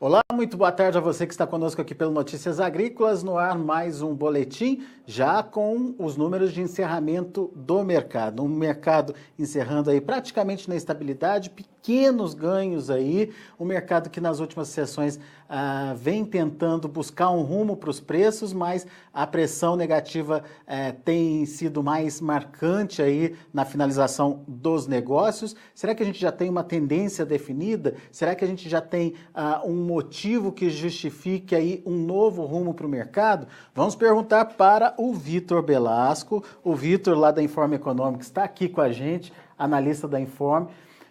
Olá, muito boa tarde a você que está conosco aqui pelo Notícias Agrícolas, no ar mais um boletim, já com os números de encerramento do mercado. Um mercado encerrando aí praticamente na estabilidade, pequenos ganhos aí, um mercado que nas últimas sessões vem tentando buscar um rumo para os preços, mas a pressão negativa tem sido mais marcante aí na finalização dos negócios. Será que a gente já tem uma tendência definida? Será que a gente já tem um motivo que justifique aí um novo rumo para o mercado? Vamos perguntar para o Vitor Belasco. O Vitor, lá da Informe Econômica, está aqui com a gente, analista da Informe.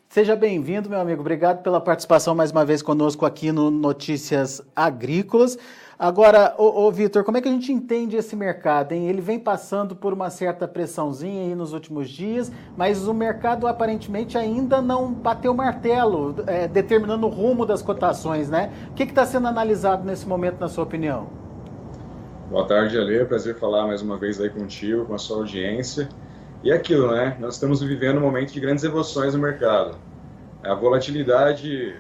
Seja bem-vindo, meu amigo. Obrigado pela participação mais uma vez conosco aqui no Notícias Agrícolas. Agora, Vitor, como é que a gente entende esse mercado, hein? Ele vem passando por uma certa pressãozinha aí nos últimos dias, mas o mercado aparentemente ainda não bateu o martelo, determinando o rumo das cotações, né? O que está sendo analisado nesse momento, na sua opinião? Boa tarde, Ale. Prazer falar mais uma vez aí contigo, com a sua audiência. E é aquilo, né? Nós estamos vivendo um momento de grandes emoções no mercado. A volatilidade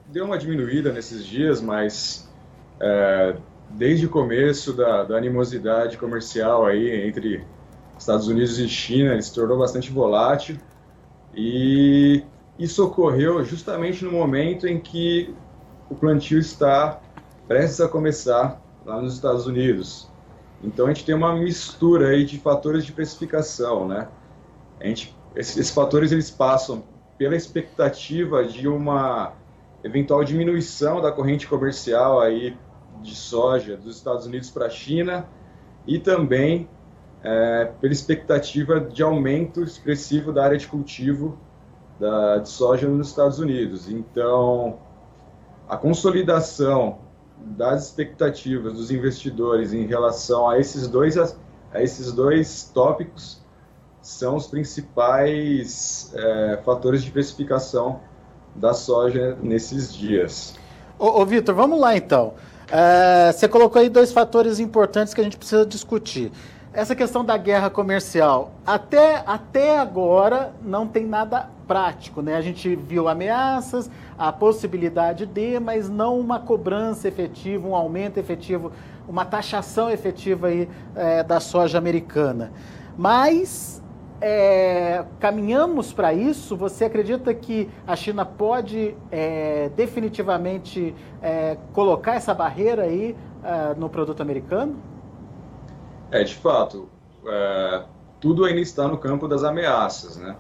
deu uma diminuída nesses dias, mas desde o começo da animosidade comercial aí entre Estados Unidos e China, ele se tornou bastante volátil. E isso ocorreu justamente no momento em que o plantio está prestes a começar lá nos Estados Unidos. Então a gente tem uma mistura aí de fatores de precificação, né? Esses fatores eles passam pela expectativa de uma eventual diminuição da corrente comercial aí de soja dos Estados Unidos para a China e também pela expectativa de aumento expressivo da área de cultivo de soja nos Estados Unidos. Então, a consolidação das expectativas dos investidores em relação a esses dois tópicos são os principais fatores de precificação da soja nesses dias. Ô Vitor, vamos lá então. Você colocou aí dois fatores importantes que a gente precisa discutir. Essa questão da guerra comercial, até agora não tem nada prático, né? A gente viu ameaças, a possibilidade mas não uma cobrança efetiva, um aumento efetivo, uma taxação efetiva aí, da soja americana. Mas caminhamos para isso? Você acredita que a China pode definitivamente colocar essa barreira aí no produto americano? De fato, tudo ainda está no campo das ameaças, né?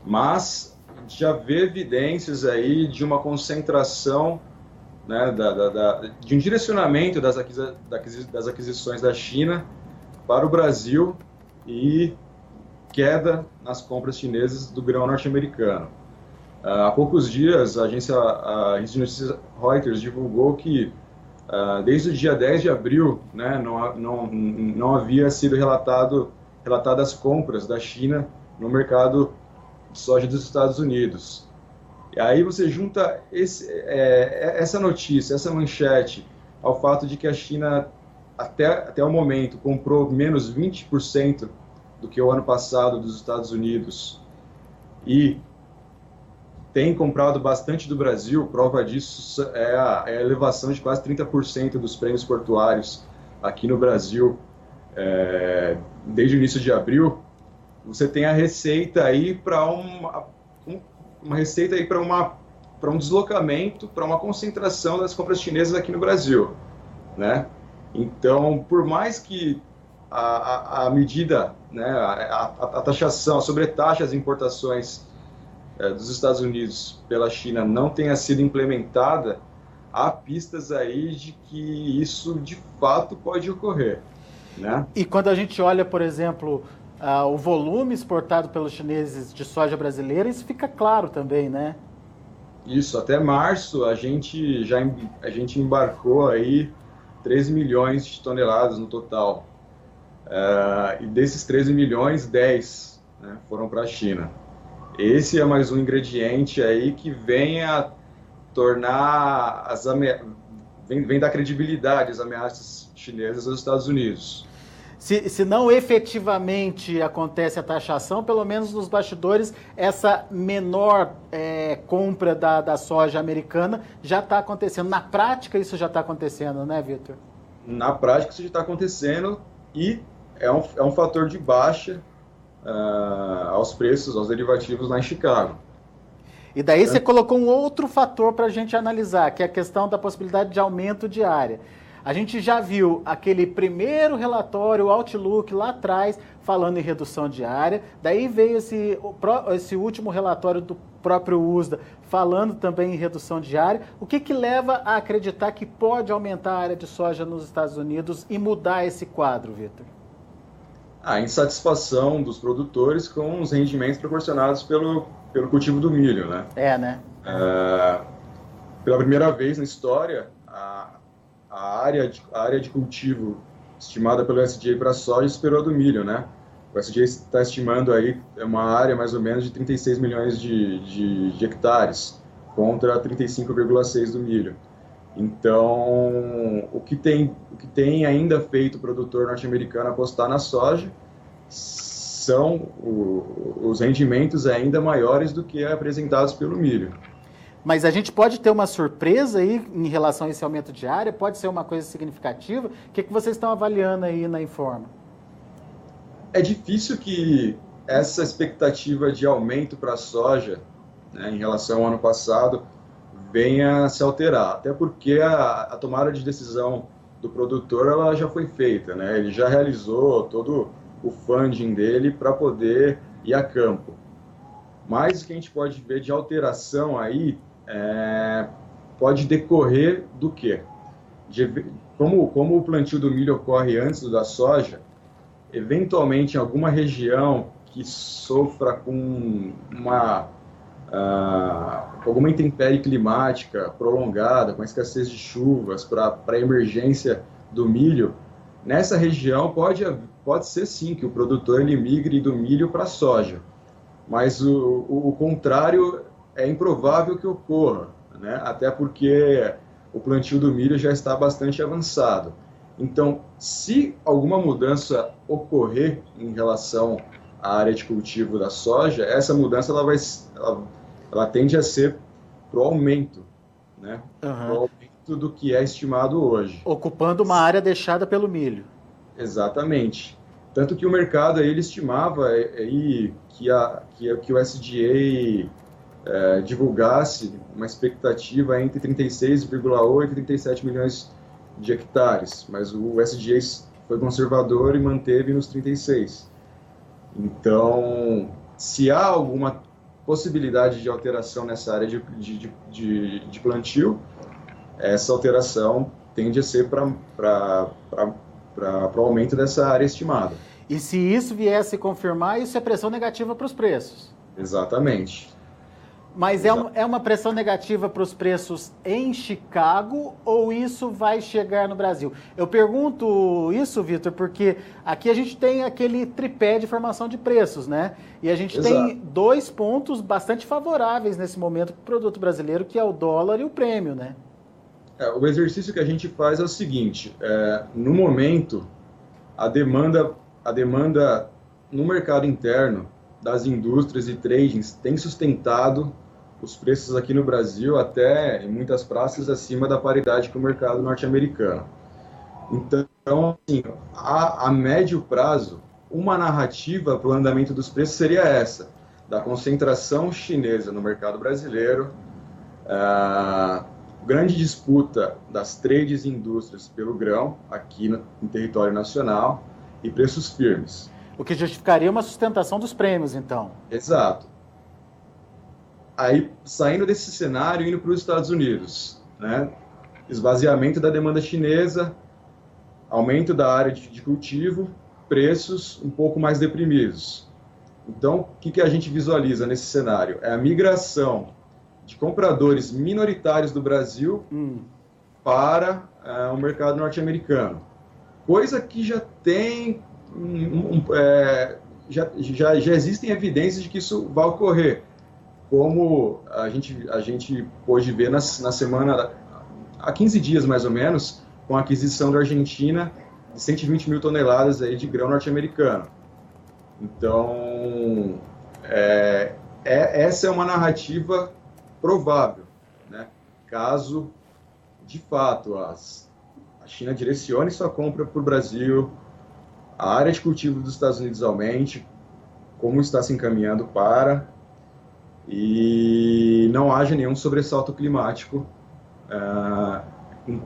Mas já vê evidências aí de uma concentração, né, de um direcionamento das aquisições da China para o Brasil e queda nas compras chinesas do grão norte-americano. Há poucos dias, a agência de notícias Reuters divulgou que desde o dia 10 de abril, né, não havia sido relatadas compras da China no mercado de soja dos Estados Unidos. E aí você junta essa notícia, essa manchete, ao fato de que a China, até o momento, comprou menos 20% do que o ano passado dos Estados Unidos e tem comprado bastante do Brasil. Prova disso é a elevação de quase 30% dos prêmios portuários aqui no Brasil desde o início de abril. Você tem a receita aí para uma receita aí para um deslocamento, para uma concentração das compras chinesas aqui no Brasil, né? Então, por mais que a medida, né, a taxação, a sobretaxa às importações dos Estados Unidos pela China não tenha sido implementada, há pistas aí de que isso de fato pode ocorrer, né? E quando a gente olha, por exemplo, o volume exportado pelos chineses de soja brasileira, isso fica claro também, né? Isso, até março a gente embarcou aí 13 milhões de toneladas no total. E desses 13 milhões, 10, né, foram para a China. Esse é mais um ingrediente aí que vem a tornar vem dar credibilidade às ameaças chinesas aos Estados Unidos. Se não efetivamente acontece a taxação, pelo menos nos bastidores, essa menor compra da soja americana já está acontecendo. Na prática, isso já está acontecendo, né, Vitor? Na prática, isso já está acontecendo e é um fator de baixa aos preços, aos derivativos lá em Chicago. E daí você colocou um outro fator para a gente analisar, que é a questão da possibilidade de aumento de área. A gente já viu aquele primeiro relatório, o Outlook, lá atrás, falando em redução de área. Daí veio esse último relatório do próprio USDA, falando também em redução de área. O que leva a acreditar que pode aumentar a área de soja nos Estados Unidos e mudar esse quadro, Vitor? A insatisfação dos produtores com os rendimentos proporcionados pelo cultivo do milho, né? Né? Pela primeira vez na história, a área de cultivo estimada pelo USDA para a soja superou a do milho, né? O USDA está estimando aí uma área mais ou menos de 36 milhões de hectares contra 35,6 do milho. Então, o que tem ainda feito o produtor norte-americano apostar na soja são os rendimentos ainda maiores do que apresentados pelo milho. Mas a gente pode ter uma surpresa aí em relação a esse aumento de área? Pode ser uma coisa significativa? O que vocês estão avaliando aí na Informa? É difícil que essa expectativa de aumento para a soja, né, em relação ao ano passado, venha a se alterar. Até porque a tomada de decisão do produtor ela já foi feita, né? Ele já realizou todo o funding dele para poder ir a campo. Mas o que a gente pode ver de alteração aí pode decorrer do quê? Como o plantio do milho ocorre antes do da soja, eventualmente em alguma região que sofra com alguma intempérie climática prolongada, com escassez de chuvas para a emergência do milho, nessa região pode ser sim que o produtor ele migre do milho para a soja. Mas o contrário é improvável que ocorra, né? Até porque o plantio do milho já está bastante avançado. Então, se alguma mudança ocorrer em relação à área de cultivo da soja, essa mudança ela tende a ser para o aumento, né? Para o aumento do que é estimado hoje. Ocupando uma área deixada pelo milho. Exatamente. Tanto que o mercado ele estimava aí que o USDA divulgasse uma expectativa entre 36,8 e 37 milhões de hectares, mas o USDA foi conservador e manteve nos 36. Então, se há alguma possibilidade de alteração nessa área de plantio, essa alteração tende a ser para o aumento dessa área estimada. E se isso vier a se confirmar, isso é pressão negativa para os preços. Exatamente. Mas é uma pressão negativa para os preços em Chicago ou isso vai chegar no Brasil? Eu pergunto isso, Vitor, porque aqui a gente tem aquele tripé de formação de preços, né? E a gente tem dois pontos bastante favoráveis nesse momento para o produto brasileiro, que é o dólar e o prêmio, né? O exercício que a gente faz é o seguinte, no momento, a demanda no mercado interno das indústrias e tradings tem sustentado os preços aqui no Brasil até, em muitas praças, acima da paridade com o mercado norte-americano. Então, assim, a médio prazo, uma narrativa para o andamento dos preços seria essa, da concentração chinesa no mercado brasileiro, grande disputa das trades e indústrias pelo grão, aqui no território nacional, e preços firmes. O que justificaria uma sustentação dos prêmios, então. Exato. Aí, saindo desse cenário, indo para os Estados Unidos, né? Esvaziamento da demanda chinesa, aumento da área de cultivo, preços um pouco mais deprimidos. Então, o que a gente visualiza nesse cenário? É a migração de compradores minoritários do Brasil para o mercado norte-americano. Coisa que já tem... já existem evidências de que isso vai ocorrer, como a gente pôde ver na semana, há 15 dias mais ou menos, com a aquisição da Argentina de 120 mil toneladas aí de grão norte-americano. Então, essa é uma narrativa provável, né? Caso, de fato, a China direcione sua compra para o Brasil, a área de cultivo dos Estados Unidos aumente, como está se encaminhando para, e não haja nenhum sobressalto climático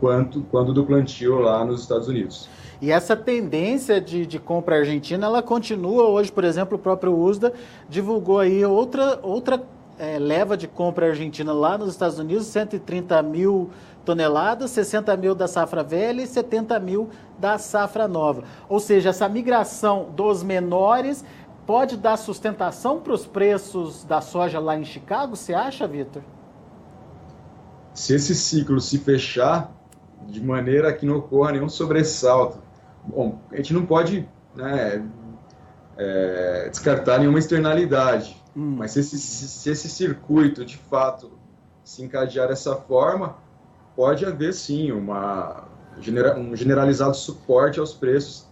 quando do plantio lá nos Estados Unidos. E essa tendência de compra argentina, ela continua hoje. Por exemplo, o próprio USDA divulgou aí outra leva de compra argentina lá nos Estados Unidos, 130 mil toneladas, 60 mil da safra velha e 70 mil da safra nova. Ou seja, essa migração dos menores pode dar sustentação para os preços da soja lá em Chicago, você acha, Vitor? Se esse ciclo se fechar de maneira que não ocorra nenhum sobressalto, bom, a gente não pode, né, descartar nenhuma externalidade, mas se esse circuito de fato se encadear dessa forma, pode haver sim um generalizado suporte aos preços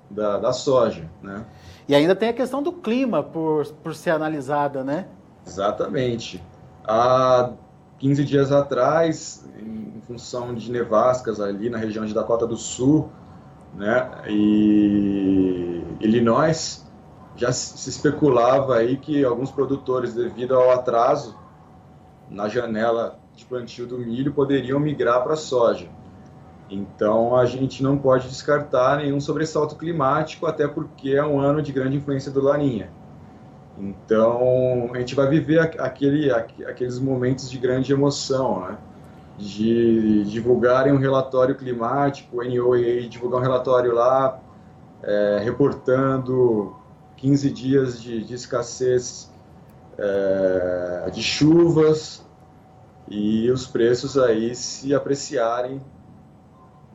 da soja, né? E ainda tem a questão do clima por ser analisada, né? Exatamente. Há 15 dias atrás, em função de nevascas ali na região de Dakota do Sul, né, e Illinois, já se especulava aí que alguns produtores, devido ao atraso na janela de plantio do milho, poderiam migrar para a soja. Então, a gente não pode descartar nenhum sobressalto climático, até porque é um ano de grande influência do Laninha. Então, a gente vai viver aqueles momentos de grande emoção, né? De divulgarem um relatório climático, o NOAA divulgar um relatório lá, reportando 15 dias de escassez de chuvas, e os preços aí se apreciarem,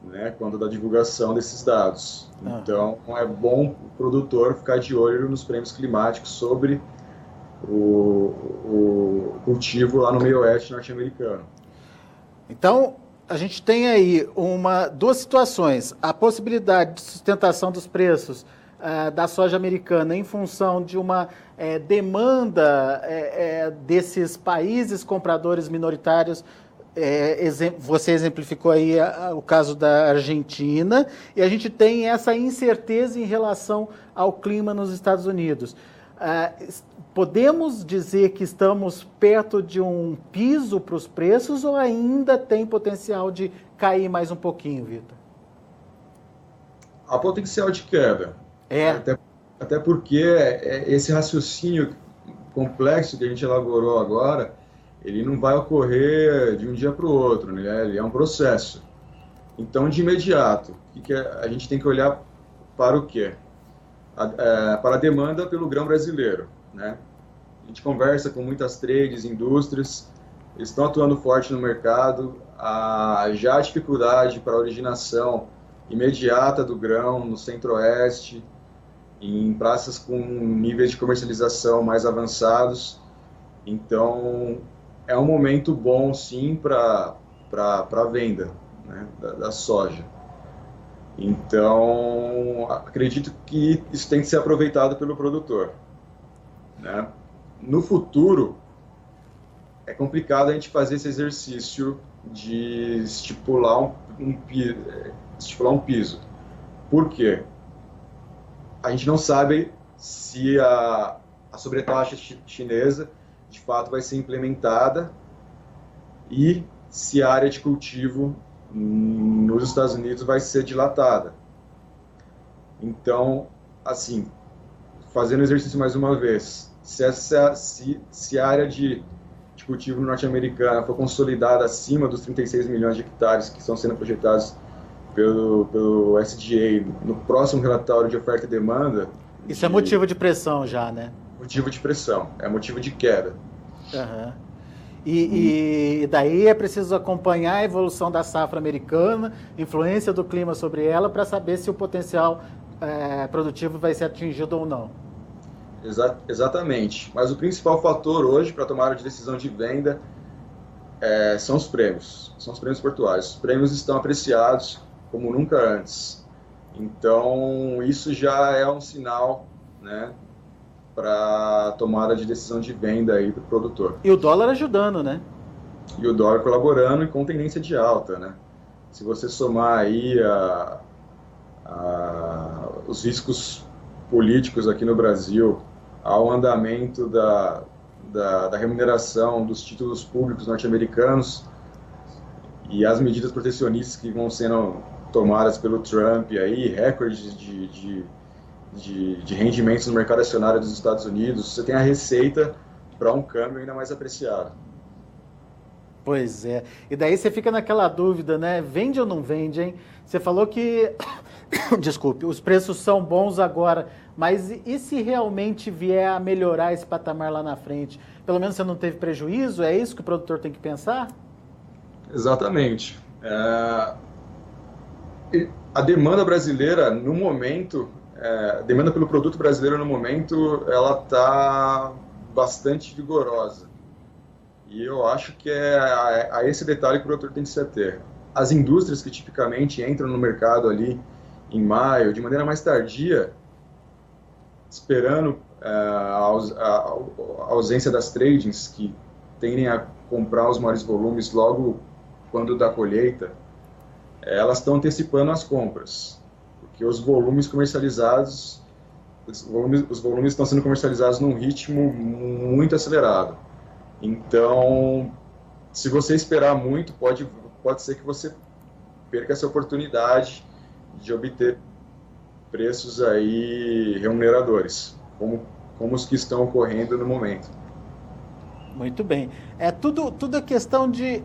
né, quando da divulgação desses dados. Então, é bom o produtor ficar de olho nos prêmios climáticos sobre o cultivo lá no meio oeste norte-americano. Então, a gente tem aí duas situações: a possibilidade de sustentação dos preços da soja americana em função de uma demanda desses países compradores minoritários. Você exemplificou aí o caso da Argentina, e a gente tem essa incerteza em relação ao clima nos Estados Unidos. Podemos dizer que estamos perto de um piso para os preços, ou ainda tem potencial de cair mais um pouquinho, Vitor? Há potencial de queda. Até porque esse raciocínio complexo que a gente elaborou agora, ele não vai ocorrer de um dia para o outro, né? Ele é um processo. Então, de imediato, a gente tem que olhar para o quê? Para a demanda pelo grão brasileiro, né? A gente conversa com muitas trades, indústrias, eles estão atuando forte no mercado, já há dificuldade para a originação imediata do grão no centro-oeste, em praças com níveis de comercialização mais avançados. Então, é um momento bom, sim, para a venda, né, da soja. Então, acredito que isso tem que ser aproveitado pelo produtor, né? No futuro, é complicado a gente fazer esse exercício de estipular um piso. Por quê? A gente não sabe se a sobretaxa chinesa de fato vai ser implementada e se a área de cultivo nos Estados Unidos vai ser dilatada. Então, assim, fazendo o exercício mais uma vez, se a área de cultivo norte-americana for consolidada acima dos 36 milhões de hectares que estão sendo projetados pelo SDA no próximo relatório de oferta e demanda... Isso é motivo de pressão já, né? Motivo de pressão, é motivo de queda. Uhum. E daí é preciso acompanhar a evolução da safra americana, influência do clima sobre ela, para saber se o potencial produtivo vai ser atingido ou não. Exatamente. Mas o principal fator hoje para tomar a decisão de venda são os prêmios portuários. Os prêmios estão apreciados como nunca antes. Então, isso já é um sinal, né, para tomada de decisão de venda aí do produtor. E o dólar ajudando, né? E o dólar colaborando e com tendência de alta, né? Se você somar aí os riscos políticos aqui no Brasil, ao andamento da remuneração dos títulos públicos norte-americanos e as medidas protecionistas que vão sendo tomadas pelo Trump, aí, recordes de rendimentos no mercado acionário dos Estados Unidos, você tem a receita para um câmbio ainda mais apreciado. Pois é. E daí você fica naquela dúvida, né? Vende ou não vende, hein? Você falou que, desculpe, os preços são bons agora, mas e se realmente vier a melhorar esse patamar lá na frente? Pelo menos você não teve prejuízo? É isso que o produtor tem que pensar? Exatamente. A demanda brasileira, no momento, a demanda pelo produto brasileiro, no momento, ela está bastante vigorosa. E eu acho que é a esse detalhe que o produtor tem que se ater. As indústrias que tipicamente entram no mercado ali em maio, de maneira mais tardia, esperando a ausência das tradings, que tendem a comprar os maiores volumes logo quando da colheita, elas estão antecipando as compras, porque os volumes comercializados, os volumes estão sendo comercializados num ritmo muito acelerado. Então, se você esperar muito, pode ser que você perca essa oportunidade de obter preços aí remuneradores, como os que estão ocorrendo no momento. Muito bem. Tudo é questão de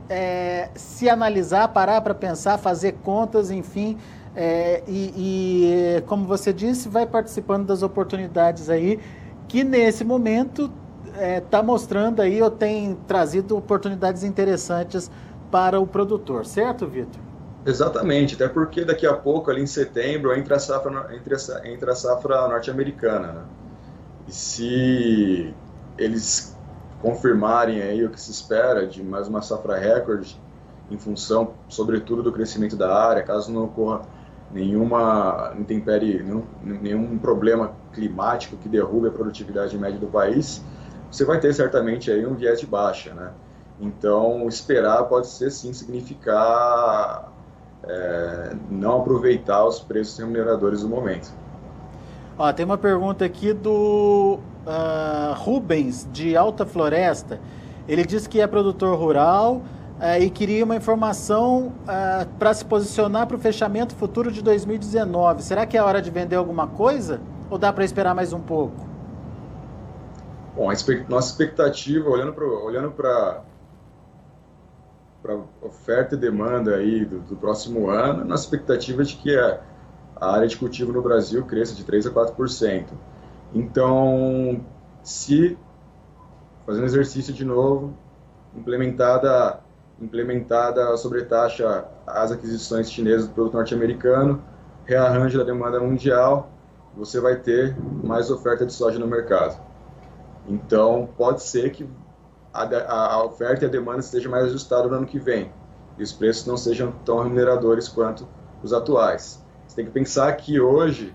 se analisar, parar para pensar, fazer contas, enfim, como você disse, vai participando das oportunidades aí, que nesse momento está mostrando aí, ou tem trazido oportunidades interessantes para o produtor, certo, Vitor? Exatamente, até porque daqui a pouco, ali em setembro, entra a safra norte-americana, né? E se eles confirmarem aí o que se espera de mais uma safra recorde, em função, sobretudo, do crescimento da área, caso não ocorra nenhuma intempérie, nenhum problema climático que derrube a produtividade média do país, você vai ter certamente aí um viés de baixa, né? Então, esperar pode ser, sim, significar não aproveitar os preços remuneradores do momento. Ó, tem uma pergunta aqui do Rubens, de Alta Floresta. Ele diz que é produtor rural e queria uma informação para se posicionar para o fechamento futuro de 2019. Será que é hora de vender alguma coisa ou dá para esperar mais um pouco? Bom, nossa expectativa, olhando para oferta e demanda aí do próximo ano, nossa expectativa é de que a área de cultivo no Brasil cresça de 3% a 4%. Então, se, fazendo exercício de novo, implementada a sobretaxa às aquisições chinesas do produto norte-americano, rearranjo da demanda mundial, você vai ter mais oferta de soja no mercado. Então, pode ser que a oferta e a demanda esteja mais ajustada no ano que vem e os preços não sejam tão remuneradores quanto os atuais. Você tem que pensar que hoje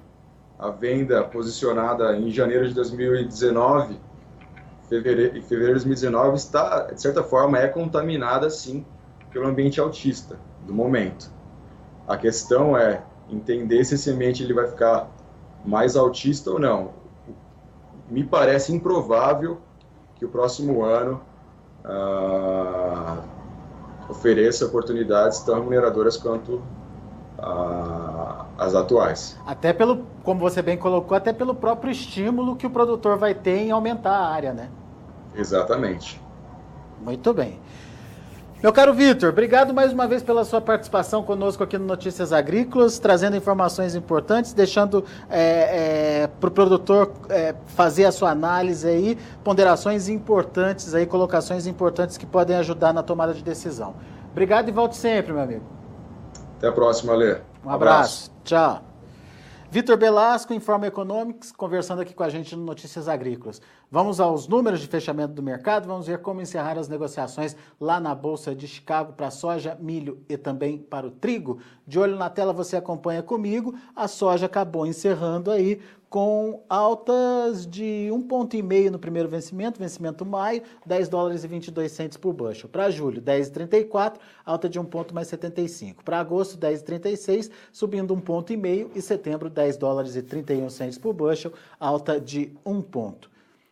a venda posicionada em janeiro de 2019, fevereiro de 2019, está, de certa forma, contaminada, sim, pelo ambiente altista do momento. A questão é entender se esse ambiente ele vai ficar mais altista ou não. Me parece improvável que o próximo ano ofereça oportunidades tão remuneradoras quanto as atuais. Até pelo, como você bem colocou, até pelo próprio estímulo que o produtor vai ter em aumentar a área, né? Exatamente. Muito bem. Meu caro Vitor, obrigado mais uma vez pela sua participação conosco aqui no Notícias Agrícolas, trazendo informações importantes, deixando para o produtor fazer a sua análise aí, ponderações importantes aí, colocações importantes que podem ajudar na tomada de decisão. Obrigado e volte sempre, meu amigo. Até a próxima, Alê. Um abraço. Tchau. Vitor Belasco, Informa Economics, conversando aqui com a gente no Notícias Agrícolas. Vamos aos números de fechamento do mercado, vamos ver como encerrar as negociações lá na Bolsa de Chicago para soja, milho e também para o trigo. De olho na tela, você acompanha comigo. A soja acabou encerrando aí com altas de 1,5 ponto no primeiro vencimento maio, 10 dólares e 22 centes por bushel. Para julho, 10,34, alta de 1 ponto mais 75. Para agosto, 10,36, subindo 1,5 ponto, e setembro, 10 dólares e 31 centes por bushel, alta de 1 ponto.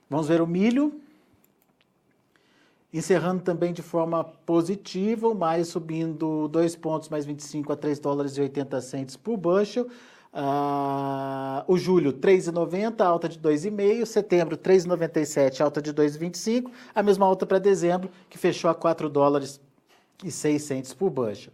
Vamos ver o milho. Encerrando também de forma positiva, o maio subindo 2 pontos mais 25 a 3 dólares e 80 centes por bushel. O julho, 3,90, alta de 2,5, setembro, 3,97, alta de 2,25, a mesma alta para dezembro, que fechou a 4 dólares e 6 centes por bushel.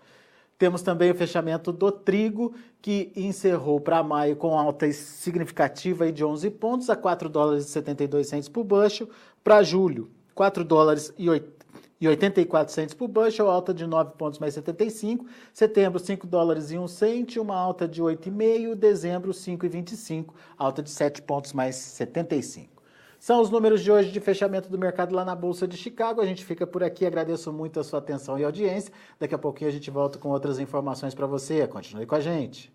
Temos também o fechamento do trigo, que encerrou para maio com alta significativa de 11 pontos, a 4 dólares e 72 centes por bushel. Para julho, 4 dólares e 84 centes por bushel, alta de 9 pontos mais 75. Setembro, 5 dólares e 1 cento, uma alta de 8,5. Dezembro, 5,25, alta de 7 pontos mais 75. São os números de hoje de fechamento do mercado lá na Bolsa de Chicago. A gente fica por aqui, agradeço muito a sua atenção e audiência. Daqui a pouquinho a gente volta com outras informações para você. Continue com a gente.